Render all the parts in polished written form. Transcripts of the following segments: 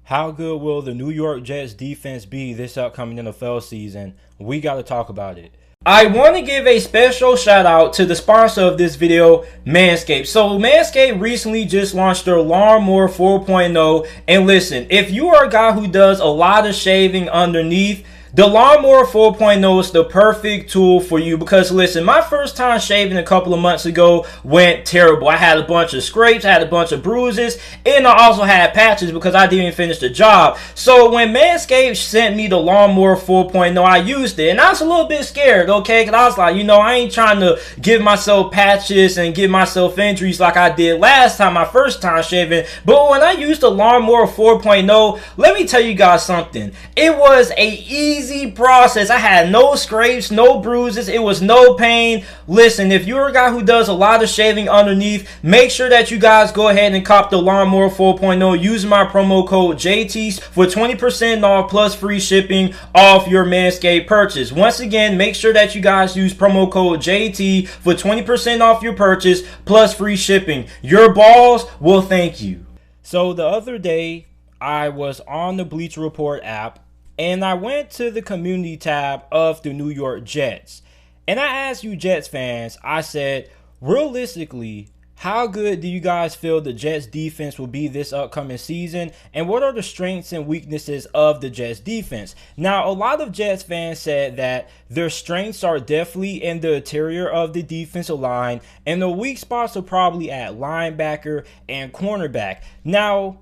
How good will the New York Jets defense be this upcoming NFL season? We got to talk about it. I want to give a special shout out to the sponsor of this video, Manscaped. So Manscaped recently just launched their Lawnmower 4.0. And listen, if you are a guy who does a lot of shaving underneath, the Lawnmower 4.0 is the perfect tool for you because, listen, my first time shaving a couple of months ago went terrible. I had a bunch of scrapes, I had a bunch of bruises, and I also had patches because I didn't even finish the job. So when Manscaped sent me the Lawnmower 4.0, I used it, and I was a little bit scared, okay? Because I was like, I ain't trying to give myself patches and give myself injuries like I did last time, my first time shaving. But when I used the Lawnmower 4.0, let me tell you guys something. It was a easy process. I had no scrapes, no bruises. It was no pain. Listen, if you're a guy who does a lot of shaving underneath, make sure that you guys go ahead and cop the Lawnmower 4.0 using my promo code JT for 20% off plus free shipping off your Manscaped purchase. Once again, make sure that you guys use promo code JT for 20% off your purchase plus free shipping. Your balls will thank you. So the other day, I was on the Bleacher Report app, and I went to the community tab of the New York Jets. And I asked you Jets fans, I said, realistically, how good do you guys feel the Jets defense will be this upcoming season? And what are the strengths and weaknesses of the Jets defense? Now, a lot of Jets fans said that their strengths are definitely in the interior of the defensive line, and the weak spots are probably at linebacker and cornerback. Now,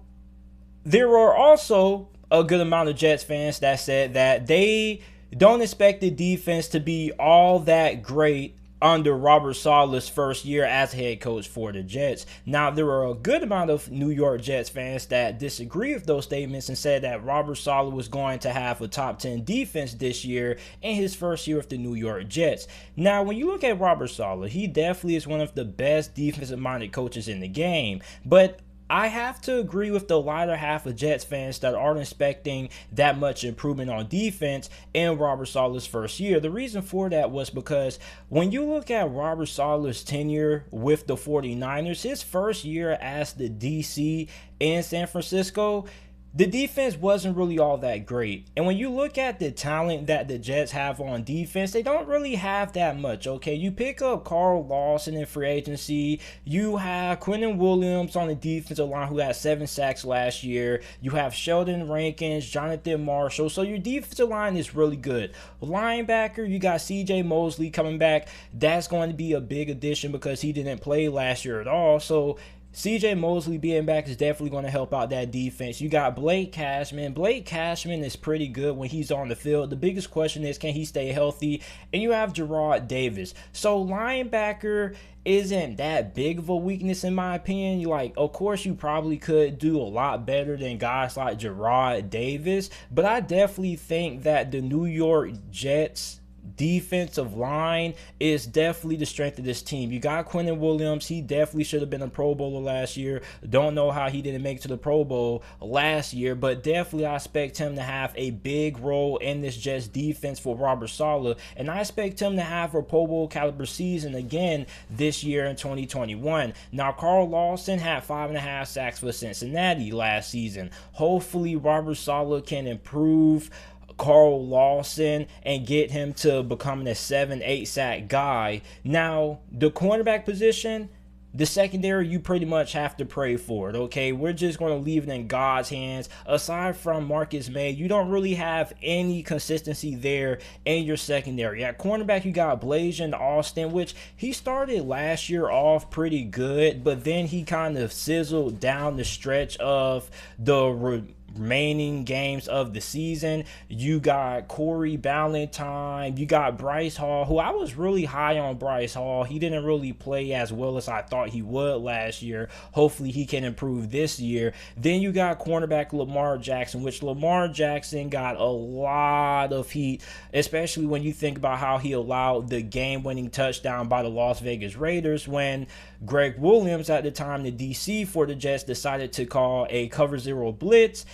there are also a good amount of Jets fans that said that they don't expect the defense to be all that great under Robert Saleh's first year as head coach for the Jets. Now, there are a good amount of New York Jets fans that disagree with those statements and said that Robert Saleh was going to have a top 10 defense this year in his first year with the New York Jets. Now, when you look at Robert Saleh, he definitely is one of the best defensive-minded coaches in the game, but I have to agree with the latter half of Jets fans that aren't expecting that much improvement on defense in Robert Saleh's first year. The reason for that was because when you look at Robert Saleh's tenure with the 49ers, his first year as the DC in San Francisco, the defense wasn't really all that great. And when you look at the talent that the Jets have on defense, they don't really have that much, okay? You pick up Carl Lawson in free agency. You have Quentin Williams on the defensive line who had 7 sacks last year. You have Sheldon Rankins, Jonathan Marshall. So your defensive line is really good. Linebacker, you got CJ Mosley coming back. That's going to be a big addition because he didn't play last year at all. So CJ Mosley being back is definitely going to help out that defense. You got Blake Cashman. Blake Cashman is pretty good when he's on the field. The biggest question is, can he stay healthy? And you have Gerard Davis. So linebacker isn't that big of a weakness in my opinion. Of course, you probably could do a lot better than guys like Gerard Davis, but I definitely think that the New York Jets defensive line is definitely the strength of this team. You got Quentin Williams. He definitely should have been a Pro Bowler last year. Don't know how he didn't make it to the Pro Bowl last year, but definitely I expect him to have a big role in this Jets defense for Robert Saleh, and I expect him to have a Pro Bowl caliber season again this year in 2021. Now, Carl Lawson had 5.5 sacks for Cincinnati last season. Hopefully, Robert Saleh can improve Carl Lawson and get him to becoming a 7-8 sack guy. Now, the cornerback position, the secondary, you pretty much have to pray for it, okay? We're just going to leave it in God's hands. Aside from Marcus May, you don't really have any consistency there in your secondary. At cornerback, you got Blasian Austin, which he started last year off pretty good, but then he kind of sizzled down the stretch of the remaining games of the season. You got Corey Ballantyne. You got Bryce Hall, who I was really high on Bryce Hall. He didn't really play as well as I thought he would last year. Hopefully he can improve this year. Then you got cornerback Lamar Jackson, which Lamar Jackson got a lot of heat, especially when you think about how he allowed the game-winning touchdown by the Las Vegas Raiders when Greg Williams, at the time the DC for the Jets, decided to call a cover zero blitz,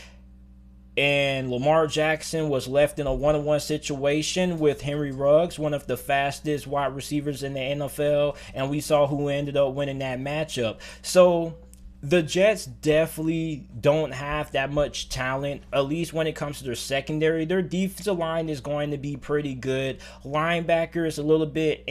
and Lamar Jackson was left in a one-on-one situation with Henry Ruggs, one of the fastest wide receivers in the NFL, and we saw who ended up winning that matchup. So the Jets definitely don't have that much talent, at least when it comes to their secondary. Their defensive line is going to be pretty good. Linebackers a little bit,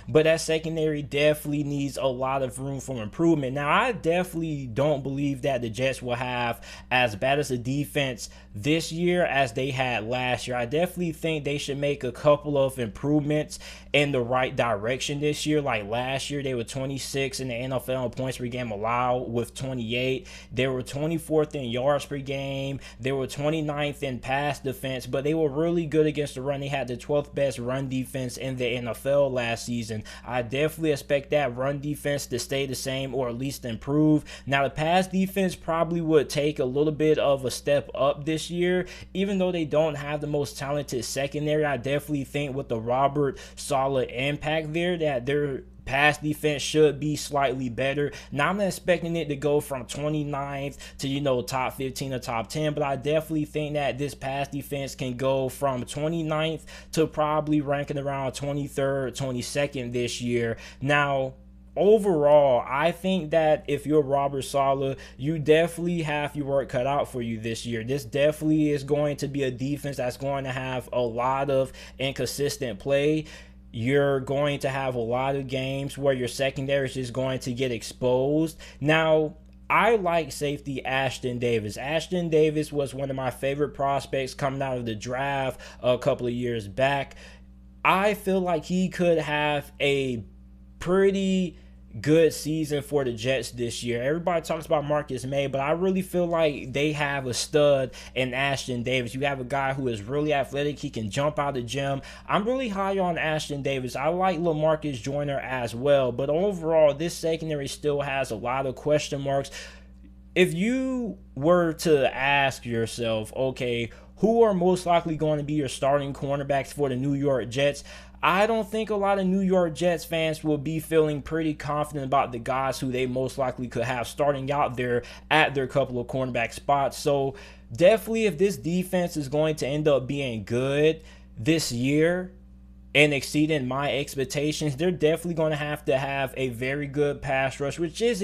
but that secondary definitely needs a lot of room for improvement. Now, I definitely don't believe that the Jets will have as bad as a defense this year as they had last year. I definitely think they should make a couple of improvements in the right direction this year. Like last year, they were 26 in the NFL in points per game allowed with 28. They were 24th in yards per game. They were 29th in pass defense, but they were really good against the run. They had the 12th best run defense in the NFL last season. I definitely expect that run defense to stay the same or at least improve. Now, the pass defense probably would take a little bit of a step up this year, even though they don't have the most talented secondary. I definitely think with the Robert Saleh impact there, that their pass defense should be slightly better. Now, I'm not expecting it to go from 29th to, top 15 or top 10, but I definitely think that this pass defense can go from 29th to probably ranking around 23rd, 22nd this year. Now, overall, I think that if you're Robert Saleh, you definitely have your work cut out for you this year. This definitely is going to be a defense that's going to have a lot of inconsistent play. You're going to have a lot of games where your secondary is just going to get exposed. Now, I like safety Ashton Davis. Ashton Davis was one of my favorite prospects coming out of the draft a couple of years back. I feel like he could have a pretty good season for the Jets this year. Everybody talks about Marcus May, but I really feel like they have a stud in Ashton Davis. You have a guy who is really athletic. He can jump out of the gym. I'm really high on Ashton Davis. I like LaMarcus Joyner as well, but overall, this secondary still has a lot of question marks. If you were to ask yourself, okay, who are most likely going to be your starting cornerbacks for the New York Jets? I don't think a lot of New York Jets fans will be feeling pretty confident about the guys who they most likely could have starting out there at their couple of cornerback spots. So definitely, if this defense is going to end up being good this year and exceeding my expectations, they're definitely going to have a very good pass rush, which it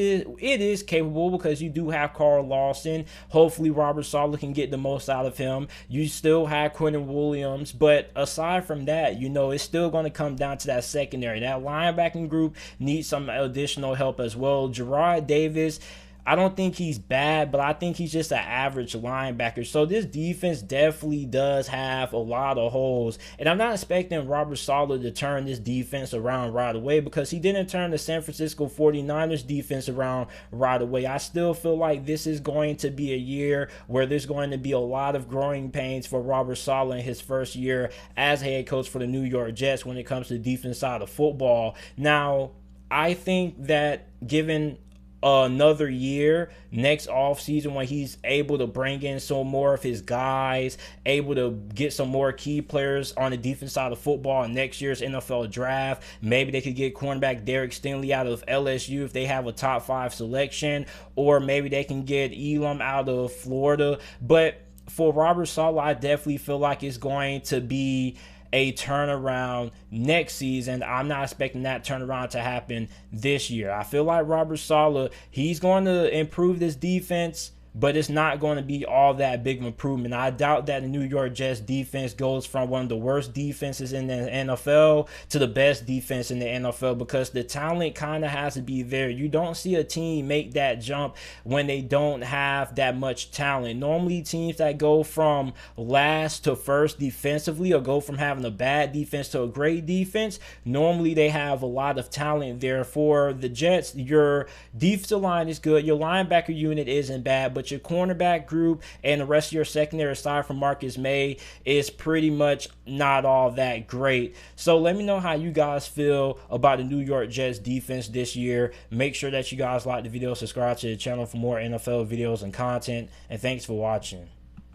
is capable, because you do have Carl Lawson. Hopefully Robert Saleh can get the most out of him. You still have Quentin Williams, but aside from that, it's still going to come down to that secondary. That linebacking group needs some additional help as well. Gerard Davis, I don't think he's bad, but I think he's just an average linebacker. So this defense definitely does have a lot of holes. And I'm not expecting Robert Saleh to turn this defense around right away, because he didn't turn the San Francisco 49ers defense around right away. I still feel like this is going to be a year where there's going to be a lot of growing pains for Robert Saleh in his first year as head coach for the New York Jets when it comes to the defense side of football. Now, I think that given another year next offseason, when he's able to bring in some more of his guys, able to get some more key players on the defense side of football in next year's NFL draft. Maybe they could get cornerback Derek Stingley out of LSU if they have a top 5 selection, or maybe they can get Elam out of Florida. But for Robert Saleh, I definitely feel like it's going to be a turnaround next season. I'm not expecting that turnaround to happen this year. I feel like Robert Saleh, he's going to improve this defense, but it's not going to be all that big of an improvement. I doubt that the New York Jets defense goes from one of the worst defenses in the NFL to the best defense in the NFL, because the talent kind of has to be there. You don't see a team make that jump when they don't have that much talent. Normally, teams that go from last to first defensively, or go from having a bad defense to a great defense, normally they have a lot of talent there. For the Jets, your defensive line is good. Your linebacker unit isn't bad, but your cornerback group and the rest of your secondary, aside from Marcus May, is pretty much not all that great. So let me know how you guys feel about the New York Jets defense this year. Make sure that you guys like the video, subscribe to the channel for more NFL videos and content, and thanks for watching.